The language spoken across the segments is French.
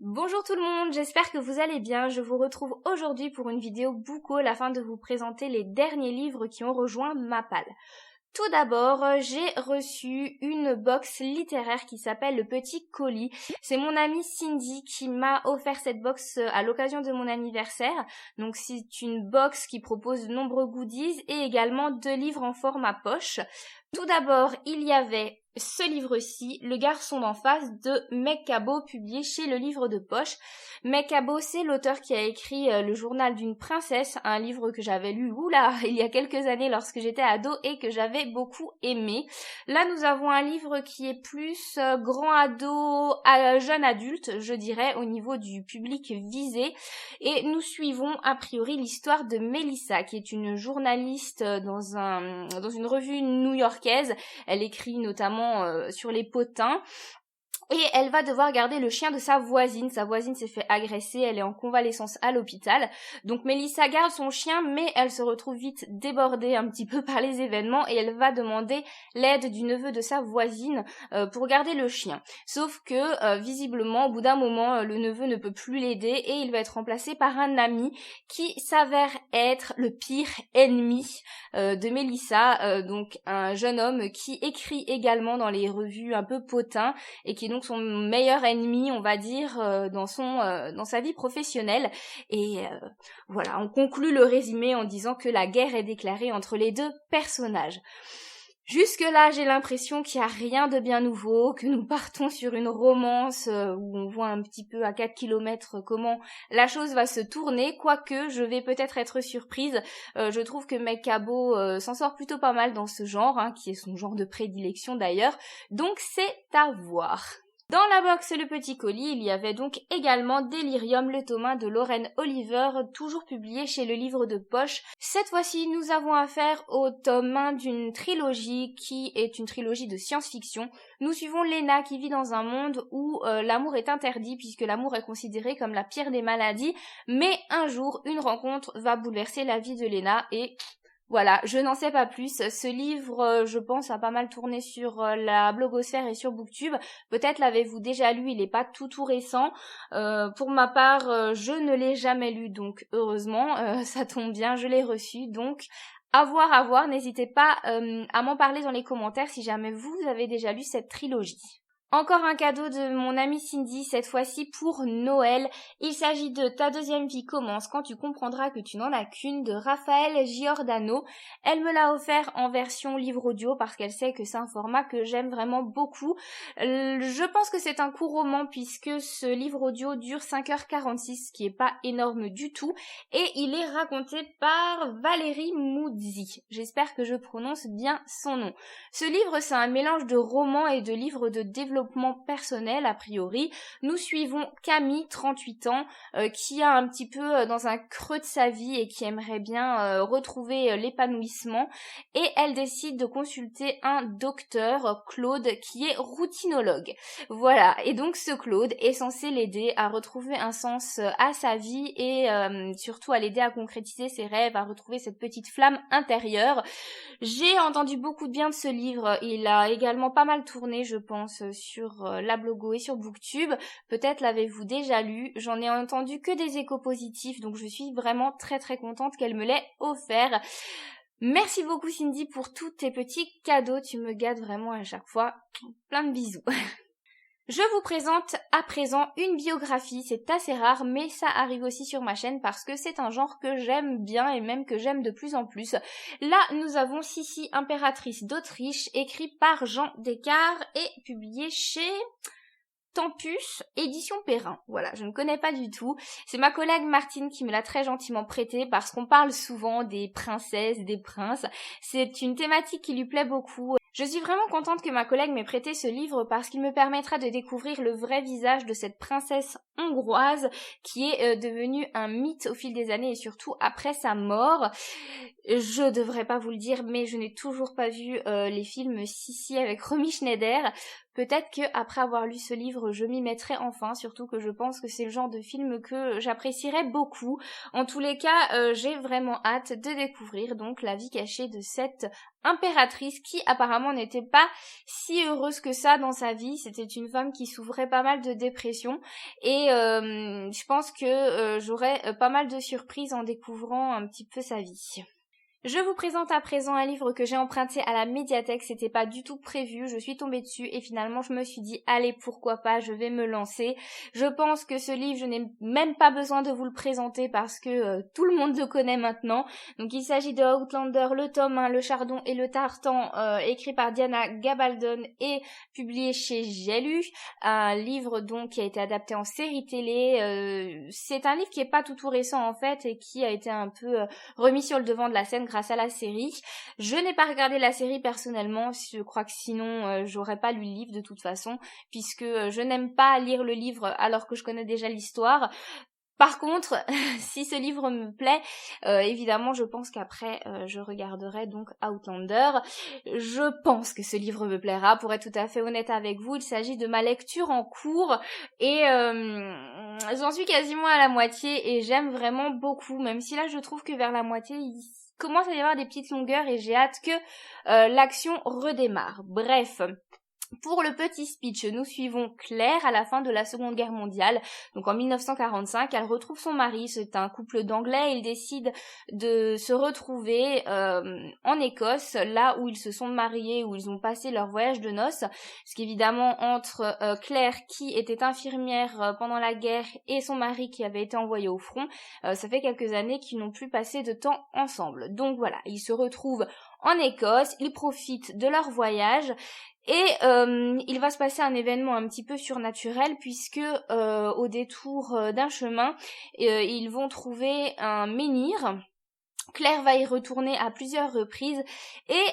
Bonjour tout le monde, j'espère que vous allez bien. Je vous retrouve aujourd'hui pour une vidéo book haul afin de vous présenter les derniers livres qui ont rejoint Mappal. Tout d'abord, j'ai reçu une box littéraire qui s'appelle Le Petit Colis. C'est mon amie Cindy qui m'a offert cette box à l'occasion de mon anniversaire. Donc c'est une box qui propose de nombreux goodies et également 2 livres en format poche. Tout d'abord, il y avait ce livre-ci, Le garçon d'en face de Meg Cabot, publié chez Le Livre de Poche. Meg Cabot, c'est l'auteur qui a écrit Le journal d'une princesse, un livre que j'avais lu il y a quelques années lorsque j'étais ado et que j'avais beaucoup aimé. Là, nous avons un livre qui est plus grand ado, jeune adulte, je dirais, au niveau du public visé. Et nous suivons a priori l'histoire de Mélissa, qui est une journaliste dans une revue new-yorkaise. Elle écrit notamment sur les potins. Et elle va devoir garder le chien de sa voisine. Sa voisine s'est fait agresser, elle est en convalescence à l'hôpital. Donc Mélissa garde son chien, mais elle se retrouve vite débordée un petit peu par les événements et elle va demander l'aide du neveu de sa voisine pour garder le chien. Sauf que visiblement, au bout d'un moment, le neveu ne peut plus l'aider et il va être remplacé par un ami qui s'avère être le pire ennemi de Mélissa, donc un jeune homme qui écrit également dans les revues un peu potins et qui est donc son meilleur ennemi, on va dire, dans sa vie professionnelle. Et voilà, on conclut le résumé en disant que la guerre est déclarée entre les deux personnages. Jusque-là, j'ai l'impression qu'il n'y a rien de bien nouveau, que nous partons sur une romance où on voit un petit peu à 4 kilomètres comment la chose va se tourner, quoique je vais peut-être être surprise. Je trouve que Meg Cabot s'en sort plutôt pas mal dans ce genre, qui est son genre de prédilection d'ailleurs, donc c'est à voir. Dans la box Le Petit Colis, il y avait donc également Delirium, le tome 1 de Lauren Oliver, toujours publié chez Le Livre de Poche. Cette fois-ci, nous avons affaire au tome 1 d'une trilogie qui est une trilogie de science-fiction. Nous suivons Lena qui vit dans un monde où l'amour est interdit puisque l'amour est considéré comme la pire des maladies. Mais un jour, une rencontre va bouleverser la vie de Lena et... voilà, je n'en sais pas plus. Ce livre, je pense, a pas mal tourné sur la blogosphère et sur Booktube. Peut-être l'avez-vous déjà lu, il n'est pas tout récent. Pour ma part, je ne l'ai jamais lu, donc heureusement, ça tombe bien, je l'ai reçu. Donc, à voir, n'hésitez pas à m'en parler dans les commentaires si jamais vous avez déjà lu cette trilogie. Encore un cadeau de mon amie Cindy, cette fois-ci pour Noël. Il s'agit de Ta deuxième vie commence quand tu comprendras que tu n'en as qu'une de Raphaël Giordano. Elle me l'a offert en version livre audio parce qu'elle sait que c'est un format que j'aime vraiment beaucoup. Je pense que c'est un court roman puisque ce livre audio dure 5h46, ce qui est pas énorme du tout. Et il est raconté par Valérie Mouzzi. J'espère que je prononce bien son nom. Ce livre, c'est un mélange de roman et de livre de développement personnel a priori. Nous suivons Camille, 38 ans, qui a un petit peu dans un creux de sa vie et qui aimerait bien retrouver l'épanouissement, et elle décide de consulter un docteur, Claude, qui est routinologue. Voilà, et donc ce Claude est censé l'aider à retrouver un sens à sa vie et surtout à l'aider à concrétiser ses rêves, à retrouver cette petite flamme intérieure. J'ai entendu beaucoup de bien de ce livre, il a également pas mal tourné, je pense, sur la blogo et sur Booktube. Peut-être l'avez-vous déjà lu, j'en ai entendu que des échos positifs, donc je suis vraiment très contente qu'elle me l'ait offert. Merci beaucoup Cindy pour tous tes petits cadeaux, tu me gâtes vraiment à chaque fois. Plein de bisous. Je vous présente à présent une biographie, c'est assez rare mais ça arrive aussi sur ma chaîne parce que c'est un genre que j'aime bien et même que j'aime de plus en plus. Là nous avons Sissi, impératrice d'Autriche, écrit par Jean Descartes et publié chez... Tempus, édition Perrin. Voilà, je ne connais pas du tout. C'est ma collègue Martine qui me l'a très gentiment prêté parce qu'on parle souvent des princesses, des princes. C'est une thématique qui lui plaît beaucoup. Je suis vraiment contente que ma collègue m'ait prêté ce livre parce qu'il me permettra de découvrir le vrai visage de cette princesse hongroise qui est devenue un mythe au fil des années et surtout après sa mort. Je devrais pas vous le dire, mais je n'ai toujours pas vu les films Sissi avec Romy Schneider. Peut-être que après avoir lu ce livre, je m'y mettrai enfin, surtout que je pense que c'est le genre de film que j'apprécierais beaucoup. En tous les cas, j'ai vraiment hâte de découvrir donc la vie cachée de cette impératrice qui apparemment n'était pas si heureuse que ça dans sa vie. C'était une femme qui souffrait pas mal de dépression et je pense que j'aurai pas mal de surprises en découvrant un petit peu sa vie. Je vous présente à présent un livre que j'ai emprunté à la médiathèque, c'était pas du tout prévu, je suis tombée dessus et finalement je me suis dit allez pourquoi pas, je vais me lancer. Je pense que ce livre, je n'ai même pas besoin de vous le présenter parce que tout le monde le connaît maintenant. Donc il s'agit de Outlander, le tome 1, le Chardon et le Tartan, écrit par Diana Gabaldon et publié chez J'ai lu. Un livre donc qui a été adapté en série télé. C'est un livre qui est pas tout récent en fait et qui a été un peu remis sur le devant de la scène grâce à la série. Je n'ai pas regardé la série personnellement, je crois que sinon j'aurais pas lu le livre de toute façon, puisque je n'aime pas lire le livre alors que je connais déjà l'histoire. Par contre, si ce livre me plaît, évidemment, je pense qu'après, je regarderai donc Outlander. Je pense que ce livre me plaira. Pour être tout à fait honnête avec vous, il s'agit de ma lecture en cours et j'en suis quasiment à la moitié et j'aime vraiment beaucoup, même si là, je trouve que vers la moitié, il commence à y avoir des petites longueurs et j'ai hâte que l'action redémarre. Bref. Pour le petit speech, nous suivons Claire à la fin de la Seconde Guerre mondiale. Donc en 1945, elle retrouve son mari, c'est un couple d'Anglais, ils décident de se retrouver en Écosse, là où ils se sont mariés, où ils ont passé leur voyage de noces. Parce qu'évidemment, entre Claire, qui était infirmière pendant la guerre, et son mari qui avait été envoyé au front, ça fait quelques années qu'ils n'ont plus passé de temps ensemble. Donc voilà, ils se retrouvent en Écosse, ils profitent de leur voyage. Et il va se passer un événement un petit peu surnaturel puisque au détour d'un chemin, ils vont trouver un menhir. Claire va y retourner à plusieurs reprises et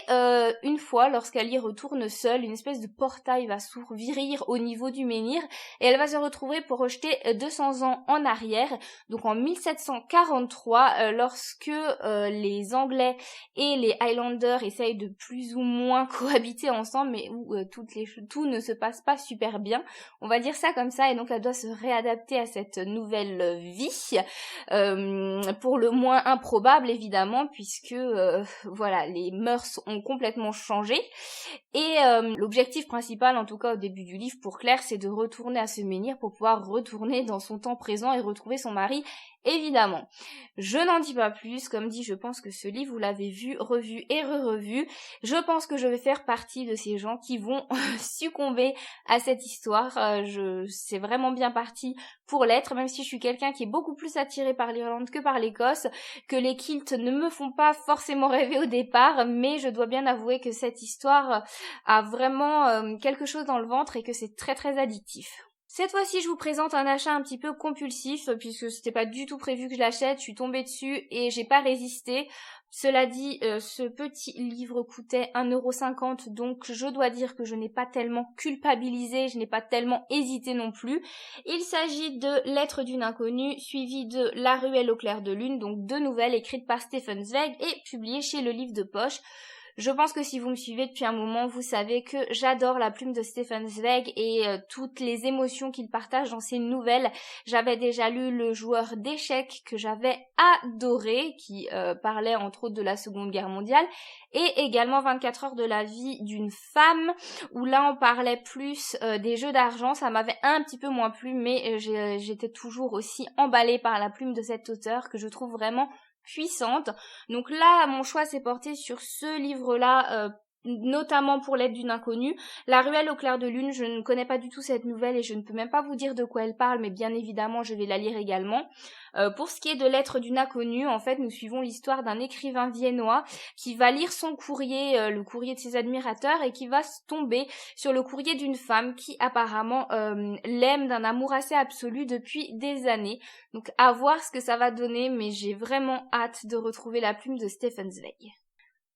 une fois, lorsqu'elle y retourne seule, une espèce de portail va s'ouvrir au niveau du menhir et elle va se retrouver pour rejeter 200 ans en arrière, donc en 1743, lorsque les Anglais et les Highlanders essayent de plus ou moins cohabiter ensemble, mais où tout ne se passe pas super bien, on va dire ça comme ça, et donc elle doit se réadapter à cette nouvelle vie, pour le moins improbable évidemment, puisque voilà, les mœurs ont complètement changé et l'objectif principal, en tout cas au début du livre pour Claire, c'est de retourner à ce menhir pour pouvoir retourner dans son temps présent et retrouver son mari, évidemment. Je n'en dis pas plus, comme dit, je pense que ce livre, vous l'avez vu, revu et re-revu. Je pense que je vais faire partie de ces gens qui vont succomber à cette histoire. C'est vraiment bien parti pour l'être, même si je suis quelqu'un qui est beaucoup plus attiré par l'Irlande que par l'Écosse, que les kilts ne me font pas forcément rêver au départ, mais je dois bien avouer que cette histoire a vraiment quelque chose dans le ventre et que c'est très très addictif. Cette fois-ci, je vous présente un achat un petit peu compulsif, puisque c'était pas du tout prévu que je l'achète, je suis tombée dessus et j'ai pas résisté. Cela dit, ce petit livre coûtait 1,50 €, donc je dois dire que je n'ai pas tellement culpabilisé, je n'ai pas tellement hésité non plus. Il s'agit de Lettres d'une inconnue, suivi de La ruelle au clair de lune, donc 2 nouvelles écrites par Stefan Zweig et publiées chez Le Livre de Poche. Je pense que si vous me suivez depuis un moment, vous savez que j'adore la plume de Stefan Zweig et toutes les émotions qu'il partage dans ses nouvelles. J'avais déjà lu Le joueur d'échecs que j'avais adoré, qui parlait entre autres de la Seconde Guerre mondiale, et également 24 heures de la vie d'une femme, où là on parlait plus des jeux d'argent. Ça m'avait un petit peu moins plu, mais j'étais toujours aussi emballée par la plume de cet auteur que je trouve vraiment puissante. Donc là, mon choix s'est porté sur ce livre-là, notamment pour L'aide d'une inconnue. La ruelle au clair de lune, je ne connais pas du tout cette nouvelle et je ne peux même pas vous dire de quoi elle parle, mais bien évidemment, je vais la lire également. Pour ce qui est de Lettres d'une inconnue, en fait, nous suivons l'histoire d'un écrivain viennois qui va lire son courrier, le courrier de ses admirateurs, et qui va tomber sur le courrier d'une femme qui apparemment l'aime d'un amour assez absolu depuis des années. Donc à voir ce que ça va donner, mais j'ai vraiment hâte de retrouver la plume de Stefan Zweig.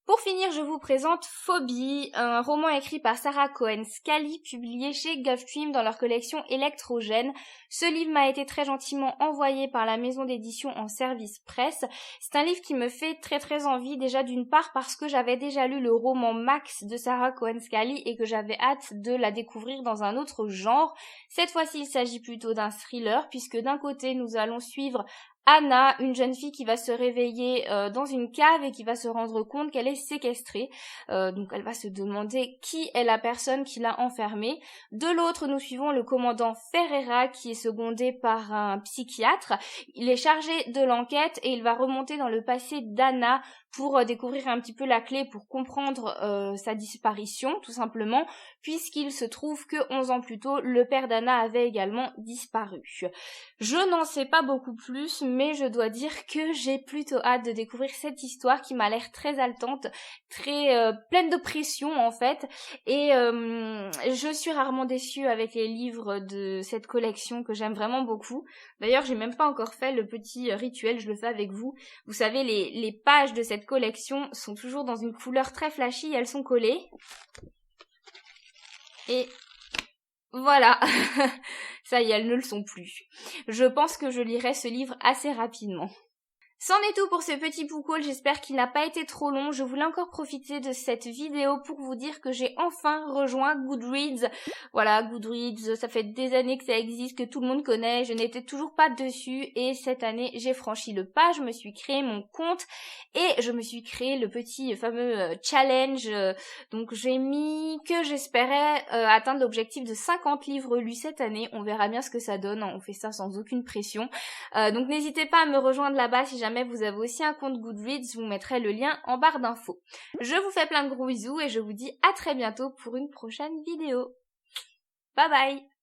Pour finir, je vous présente Phobie, un roman écrit par Sarah Cohen Scully, publié chez Gulfstream dans leur collection Électrogène. Ce livre m'a été très gentiment envoyé par la maison d'édition en service presse. C'est un livre qui me fait très très envie, déjà d'une part parce que j'avais déjà lu le roman Max de Sarah Cohen Scully et que j'avais hâte de la découvrir dans un autre genre. Cette fois-ci, il s'agit plutôt d'un thriller, puisque d'un côté, nous allons suivre Anna, une jeune fille qui va se réveiller dans une cave et qui va se rendre compte qu'elle est séquestrée. Donc elle va se demander qui est la personne qui l'a enfermée. De l'autre, nous suivons le commandant Ferreira qui est secondé par un psychiatre. Il est chargé de l'enquête et il va remonter dans le passé d'Anna pour découvrir un petit peu la clé pour comprendre sa disparition, tout simplement, puisqu'il se trouve que 11 ans plus tôt, le père d'Anna avait également disparu. Je n'en sais pas beaucoup plus, mais je dois dire que j'ai plutôt hâte de découvrir cette histoire qui m'a l'air très haletante, très pleine de pression en fait, et je suis rarement déçue avec les livres de cette collection que j'aime vraiment beaucoup. D'ailleurs, j'ai même pas encore fait le petit rituel, je le fais avec vous. Vous savez, les pages de cette collection sont toujours dans une couleur très flashy, elles sont collées. Et voilà, ça y est, elles ne le sont plus. Je pense que je lirai ce livre assez rapidement. C'en est tout pour ce petit book-haul, j'espère qu'il n'a pas été trop long. Je voulais encore profiter de cette vidéo pour vous dire que j'ai enfin rejoint Goodreads. Voilà, Goodreads, ça fait des années que ça existe, que tout le monde connaît, je n'étais toujours pas dessus et cette année j'ai franchi le pas, je me suis créé mon compte et je me suis créé le petit fameux challenge. Donc j'ai mis que j'espérais atteindre l'objectif de 50 livres lus cette année. On verra bien ce que ça donne, on fait ça sans aucune pression. Donc n'hésitez pas à me rejoindre là-bas si jamais vous avez aussi un compte Goodreads, je vous mettrai le lien en barre d'infos. Je vous fais plein de gros bisous et je vous dis à très bientôt pour une prochaine vidéo. Bye bye!